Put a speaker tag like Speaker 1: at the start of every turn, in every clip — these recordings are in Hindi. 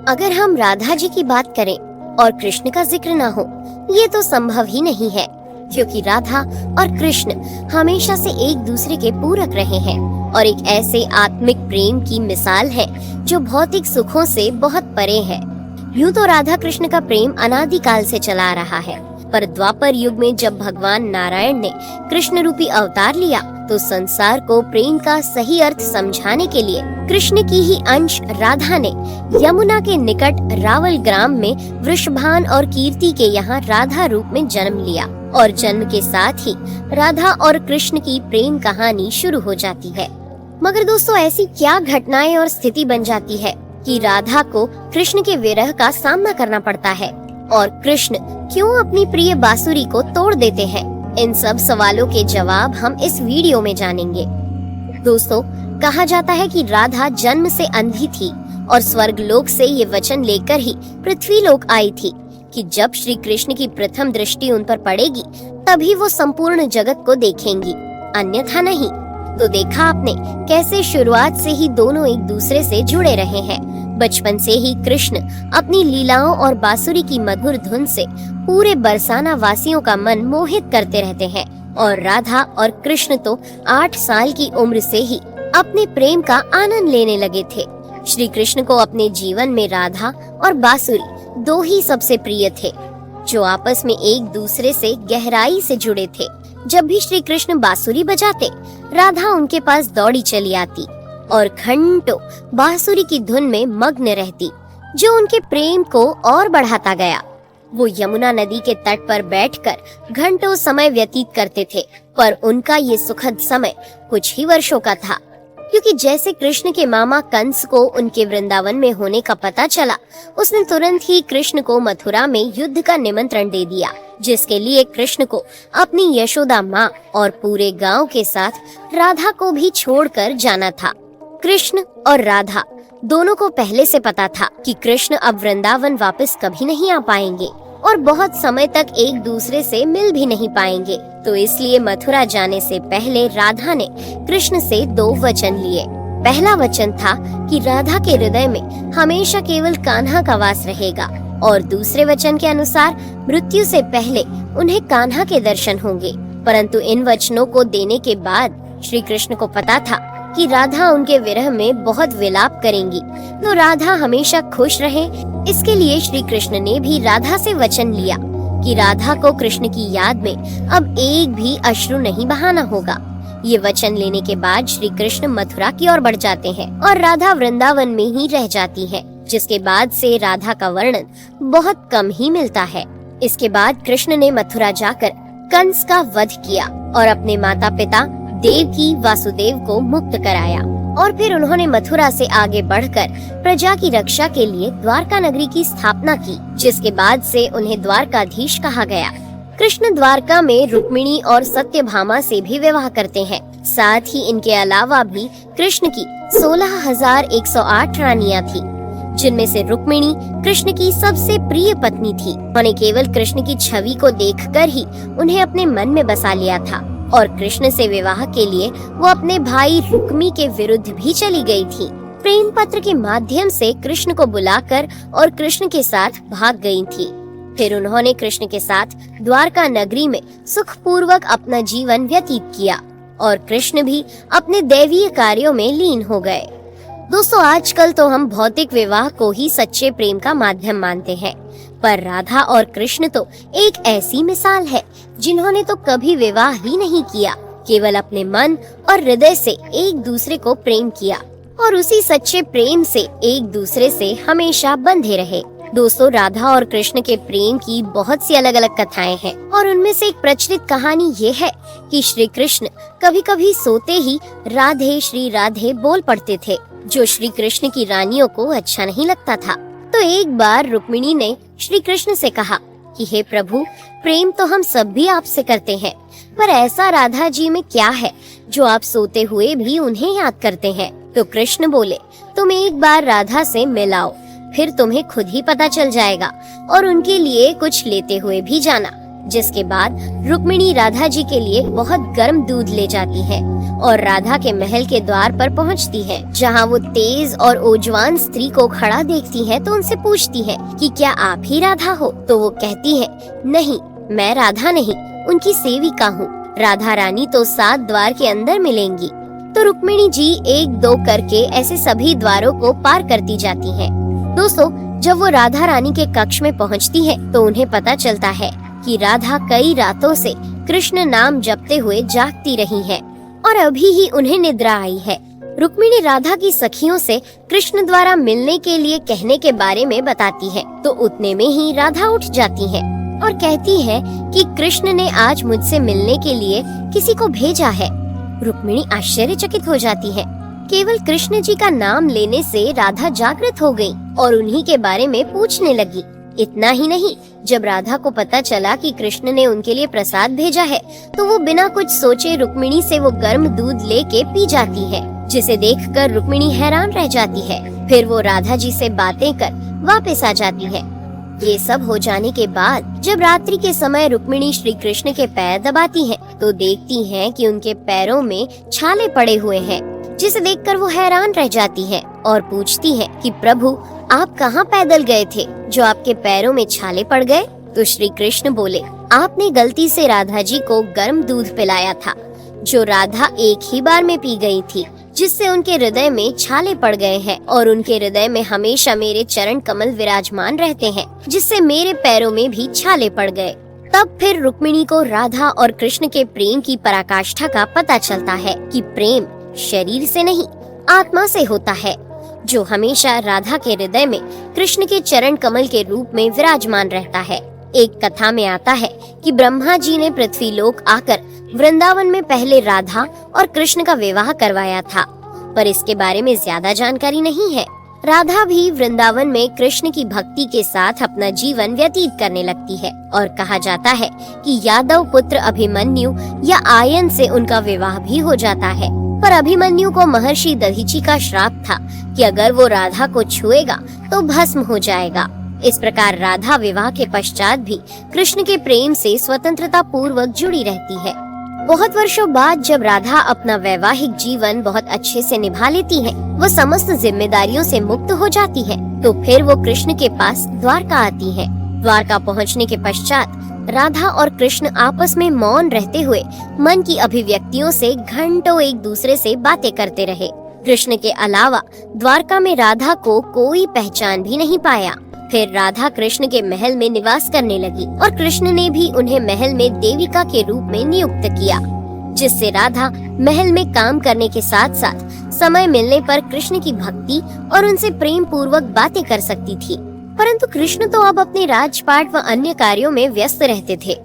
Speaker 1: अगर हम राधा जी की बात करें और कृष्ण का जिक्र ना हो, ये तो संभव ही नहीं है, क्योंकि राधा और कृष्ण हमेशा से एक दूसरे के पूरक रहे हैं और एक ऐसे आत्मिक प्रेम की मिसाल है जो भौतिक सुखों से बहुत परे है। यूं तो राधा कृष्ण का प्रेम अनादिकाल से चला आ रहा है, पर द्वापर युग में जब भगवान नारायण ने कृष्ण रूपी अवतार लिया तो संसार को प्रेम का सही अर्थ समझाने के लिए कृष्ण की ही अंश राधा ने यमुना के निकट रावल ग्राम में वृषभान और कीर्ति के यहाँ राधा रूप में जन्म लिया और जन्म के साथ ही राधा और कृष्ण की प्रेम कहानी शुरू हो जाती है। मगर दोस्तों, ऐसी क्या घटनाएं और स्थिति बन जाती है कि राधा को कृष्ण के विरह का सामना करना पड़ता है और कृष्ण क्यों अपनी प्रिय बांसुरी को तोड़ देते हैं? इन सब सवालों के जवाब हम इस वीडियो में जानेंगे। दोस्तों, कहा जाता है कि राधा जन्म से अंधी थी और स्वर्ग लोक से ये वचन लेकर ही पृथ्वी लोक आई थी कि जब श्री कृष्ण की प्रथम दृष्टि उन पर पड़ेगी तभी वो संपूर्ण जगत को देखेंगी, अन्यथा नहीं। तो देखा आपने कैसे शुरुआत से ही दोनों एक दूसरे से जुड़े रहे हैं। बचपन से ही कृष्ण अपनी लीलाओं और बांसुरी की मधुर धुन से पूरे बरसाना वासियों का मन मोहित करते रहते हैं और राधा और कृष्ण तो 8 साल की उम्र से ही अपने प्रेम का आनंद लेने लगे थे। श्री कृष्ण को अपने जीवन में राधा और बांसुरी दो ही सबसे प्रिय थे, जो आपस में एक दूसरे से गहराई से जुड़े थे। जब भी श्री कृष्ण बांसुरी बजाते, राधा उनके पास दौड़ी चली आती और घंटों बांसुरी की धुन में मग्न रहती, जो उनके प्रेम को और बढ़ाता गया। वो यमुना नदी के तट पर बैठकर घंटों समय व्यतीत करते थे, पर उनका ये सुखद समय कुछ ही वर्षों का था, क्योंकि जैसे कृष्ण के मामा कंस को उनके वृंदावन में होने का पता चला, उसने तुरंत ही कृष्ण को मथुरा में युद्ध का निमंत्रण दे दिया, जिसके लिए कृष्ण को अपनी यशोदा माँ और पूरे गांव के साथ राधा को भी छोड़कर जाना था। कृष्ण और राधा दोनों को पहले से पता था कि कृष्ण अब वृंदावन वापस कभी नहीं आ पाएंगे और बहुत समय तक एक दूसरे से मिल भी नहीं पाएंगे, तो इसलिए मथुरा जाने से पहले राधा ने कृष्ण से 2 वचन लिए। पहला वचन था कि राधा के हृदय में हमेशा केवल कान्हा का वास रहेगा और दूसरे वचन के अनुसार मृत्यु से पहले उन्हें कान्हा के दर्शन होंगे। परंतु इन वचनों को देने के बाद श्री कृष्ण को पता था कि राधा उनके विरह में बहुत विलाप करेंगी, तो राधा हमेशा खुश रहे, इसके लिए श्री कृष्ण ने भी राधा से वचन लिया कि राधा को कृष्ण की याद में अब एक भी अश्रु नहीं बहाना होगा। ये वचन लेने के बाद श्री कृष्ण मथुरा की ओर बढ़ जाते हैं और राधा वृंदावन में ही रह जाती है, जिसके बाद से राधा का वर्णन बहुत कम ही मिलता है। इसके बाद कृष्ण ने मथुरा जाकर कंस का वध किया और अपने माता पिता देवकी वासुदेव को मुक्त कराया और फिर उन्होंने मथुरा से आगे बढ़कर प्रजा की रक्षा के लिए द्वारका नगरी की स्थापना की, जिसके बाद से उन्हें द्वारकाधीश कहा गया। कृष्ण द्वारका में रुक्मिणी और सत्यभामा से भी विवाह करते हैं। साथ ही इनके अलावा भी कृष्ण की 16,108 रानियां थी, जिनमें से रुक्मिणी कृष्ण की सबसे प्रिय पत्नी थी। उन्होंने केवल कृष्ण की छवि को देखकर ही उन्हें अपने मन में बसा लिया था और कृष्ण से विवाह के लिए वो अपने भाई रुक्मी के विरुद्ध भी चली गई थी। प्रेम पत्र के माध्यम से कृष्ण को बुलाकर और कृष्ण के साथ भाग गई थी। फिर उन्होंने कृष्ण के साथ द्वारका नगरी में सुखपूर्वक अपना जीवन व्यतीत किया और कृष्ण भी अपने दैवीय कार्यों में लीन हो गए। दोस्तों, आजकल तो हम भौतिक विवाह को ही सच्चे प्रेम का माध्यम मानते हैं, पर राधा और कृष्ण तो एक ऐसी मिसाल है जिन्होंने तो कभी विवाह ही नहीं किया, केवल अपने मन और हृदय से एक दूसरे को प्रेम किया और उसी सच्चे प्रेम से एक दूसरे से हमेशा बंधे रहे। दोस्तों, राधा और कृष्ण के प्रेम की बहुत सी अलग अलग कथाएं हैं और उनमें से एक प्रचलित कहानी ये है कि श्री कृष्ण कभी कभी सोते ही राधे श्री राधे बोल पड़ते थे, जो श्री कृष्ण की रानियों को अच्छा नहीं लगता था। तो एक बार रुक्मिणी ने श्री कृष्ण से कहा कि हे प्रभु, प्रेम तो हम सब भी आपसे करते हैं, पर ऐसा राधा जी में क्या है जो आप सोते हुए भी उन्हें याद करते हैं? तो कृष्ण बोले, तुम एक बार राधा से मिलाओ, फिर तुम्हें खुद ही पता चल जाएगा और उनके लिए कुछ लेते हुए भी जाना, जिसके बाद रुक्मिणी राधा जी के लिए बहुत गर्म दूध ले जाती है और राधा के महल के द्वार पर पहुंचती है, जहां वो तेज और ओजवान स्त्री को खड़ा देखती है तो उनसे पूछती है कि क्या आप ही राधा हो? तो वो कहती है, नहीं, मैं राधा नहीं, उनकी सेविका हूँ। राधा रानी तो 7 द्वार के अंदर मिलेंगी। तो रुक्मिणी जी 1-2 करके ऐसे सभी द्वारों को पार करती जाती हैं। दोस्तों, जब वो राधा रानी के कक्ष में पहुंचती है तो उन्हें पता चलता है कि राधा कई रातों से कृष्ण नाम जपते हुए जागती रही है और अभी ही उन्हें निद्रा आई है। रुक्मिणी राधा की सखियों से कृष्ण द्वारा मिलने के लिए कहने के बारे में बताती है तो उतने में ही राधा उठ जाती है और कहती है कि कृष्ण ने आज मुझसे मिलने के लिए किसी को भेजा है। रुक्मिणी आश्चर्यचकित हो जाती है। केवल कृष्ण जी का नाम लेने से राधा जागृत हो गई और उन्हीं के बारे में पूछने लगी। इतना ही नहीं, जब राधा को पता चला कि कृष्ण ने उनके लिए प्रसाद भेजा है तो वो बिना कुछ सोचे रुक्मिणी से वो गर्म दूध लेके पी जाती है, जिसे देखकर रुक्मिणी हैरान रह जाती है। फिर वो राधा जी से बातें कर वापस आ जाती है। ये सब हो जाने के बाद जब रात्रि के समय रुक्मिणी श्री कृष्ण के पैर दबाती है तो देखती है कि उनके पैरों में छाले पड़े हुए हैं, जिसे देखकर वो हैरान रह जाती है और पूछती है कि प्रभु, आप कहाँ पैदल गए थे जो आपके पैरों में छाले पड़ गए? तो श्री कृष्ण बोले, आपने गलती से राधा जी को गर्म दूध पिलाया था, जो राधा एक ही बार में पी गई थी, जिससे उनके हृदय में छाले पड़ गए हैं और उनके हृदय में हमेशा मेरे चरण कमल विराजमान रहते हैं, जिससे मेरे पैरों में भी छाले पड़ गए। तब फिर रुक्मिणी को राधा और कृष्ण के प्रेम की पराकाष्ठा का पता चलता है कि प्रेम शरीर से नहीं, आत्मा से होता है, जो हमेशा राधा के हृदय में कृष्ण के चरण कमल के रूप में विराजमान रहता है। एक कथा में आता है कि ब्रह्मा जी ने पृथ्वी लोक आकर वृंदावन में पहले राधा और कृष्ण का विवाह करवाया था, पर इसके बारे में ज्यादा जानकारी नहीं है। राधा भी वृंदावन में कृष्ण की भक्ति के साथ अपना जीवन व्यतीत करने लगती है और कहा जाता है कि यादव पुत्र अभिमन्यु या आयन से उनका विवाह भी हो जाता है, पर अभिमन्यु को महर्षि दधीची का श्राप था कि अगर वो राधा को छुएगा तो भस्म हो जाएगा। इस प्रकार राधा विवाह के पश्चात भी कृष्ण के प्रेम से स्वतंत्रता पूर्वक जुड़ी रहती है। बहुत वर्षों बाद जब राधा अपना वैवाहिक जीवन बहुत अच्छे से निभा लेती है, वो समस्त जिम्मेदारियों से मुक्त हो जाती है, तो फिर वो कृष्ण के पास द्वारका आती है। द्वारका पहुंचने के पश्चात राधा और कृष्ण आपस में मौन रहते हुए मन की अभिव्यक्तियों से घंटों एक दूसरे से बातें करते रहे। कृष्ण के अलावा द्वारका में राधा को कोई पहचान भी नहीं पाया। फिर राधा कृष्ण के महल में निवास करने लगी और कृष्ण ने भी उन्हें महल में देविका के रूप में नियुक्त किया, जिससे राधा महल में काम करने के साथ साथ समय मिलने पर कृष्ण की भक्ति और उनसे प्रेम पूर्वक बातें कर सकती थी। परंतु कृष्ण तो अब अपने राजपाट व अन्य कार्यों में व्यस्त रहते थे।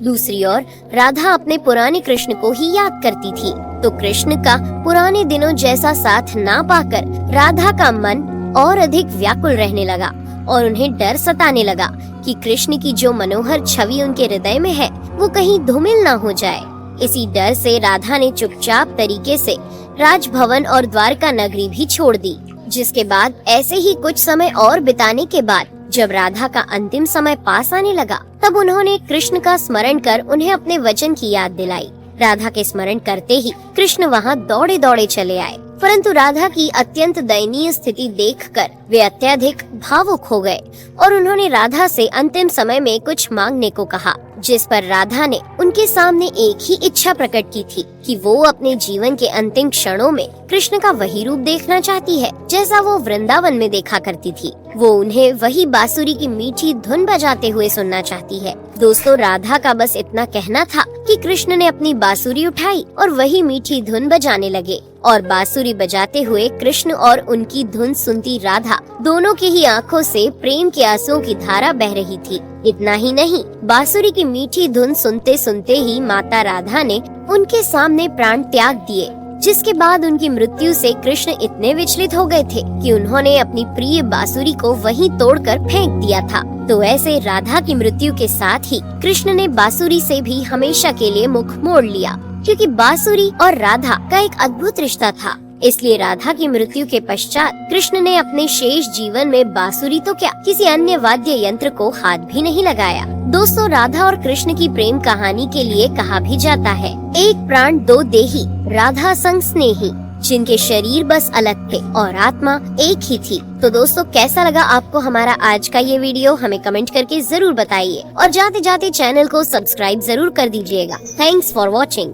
Speaker 1: दूसरी ओर राधा अपने पुराने कृष्ण को ही याद करती थी, तो कृष्ण का पुराने दिनों जैसा साथ ना पाकर राधा का मन और अधिक व्याकुल रहने लगा और उन्हें डर सताने लगा कि कृष्ण की जो मनोहर छवि उनके हृदय में है वो कहीं धूमिल ना हो जाए। इसी डर से राधा ने चुपचाप तरीके से राजभवन और द्वारका नगरी भी छोड़ दी। जिसके बाद ऐसे ही कुछ समय और बिताने के बाद जब राधा का अंतिम समय पास आने लगा, तब उन्होंने कृष्ण का स्मरण कर उन्हें अपने वचन की याद दिलाई। राधा के स्मरण करते ही कृष्ण वहाँ दौड़े दौड़े चले आए, परंतु राधा की अत्यंत दयनीय स्थिति देखकर वे अत्यधिक भावुक हो गए और उन्होंने राधा से अंतिम समय में कुछ मांगने को कहा, जिस पर राधा ने उनके सामने एक ही इच्छा प्रकट की थी कि वो अपने जीवन के अंतिम क्षणों में कृष्ण का वही रूप देखना चाहती है जैसा वो वृंदावन में देखा करती थी। वो उन्हें वही बांसुरी की मीठी धुन बजाते हुए सुनना चाहती है। दोस्तों, राधा का बस इतना कहना था कि कृष्ण ने अपनी बांसुरी उठाई और वही मीठी धुन बजाने लगे और बांसुरी बजाते हुए कृष्ण और उनकी धुन सुनती राधा दोनों की ही आंखों से प्रेम के आंसुओं की धारा बह रही थी। इतना ही नहीं, बांसुरी की मीठी धुन सुनते सुनते ही माता राधा ने उनके सामने प्राण त्याग दिए, जिसके बाद उनकी मृत्यु से कृष्ण इतने विचलित हो गए थे कि उन्होंने अपनी प्रिय बांसुरी को वहीं तोड़कर फेंक दिया था। तो ऐसे राधा की मृत्यु के साथ ही कृष्ण ने बांसुरी से भी हमेशा के लिए मुख मोड़ लिया, क्योंकि बांसुरी और राधा का एक अद्भुत रिश्ता था। इसलिए राधा की मृत्यु के पश्चात कृष्ण ने अपने शेष जीवन में बांसुरी तो क्या किसी अन्य वाद्य यंत्र को हाथ भी नहीं लगाया। दोस्तों, राधा और कृष्ण की प्रेम कहानी के लिए कहा भी जाता है, एक प्राण दो देही, राधा संग स्नेही, जिनके शरीर बस अलग थे और आत्मा एक ही थी। तो दोस्तों, कैसा लगा आपको हमारा आज का ये वीडियो? हमें कमेंट करके जरूर बताइए और जाते जाते चैनल को सब्सक्राइब जरूर कर दीजिएगा। Thanks for watching.